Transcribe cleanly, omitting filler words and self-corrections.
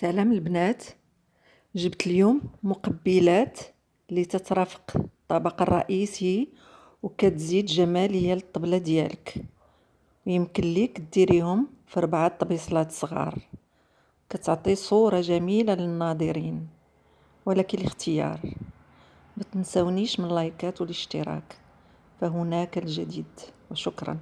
سلام البنات. جبت اليوم مقبلات اللي تترافق الطبق الرئيسي وكتزيد جمالية للطبلة ديالك. يمكن ليك ديريهم في 4 طبيصلات صغار، كتعطي صورة جميلة للناظرين، ولكن الاختيار. ما تنسونيش من لايكات والاشتراك، فهناك الجديد. وشكرا.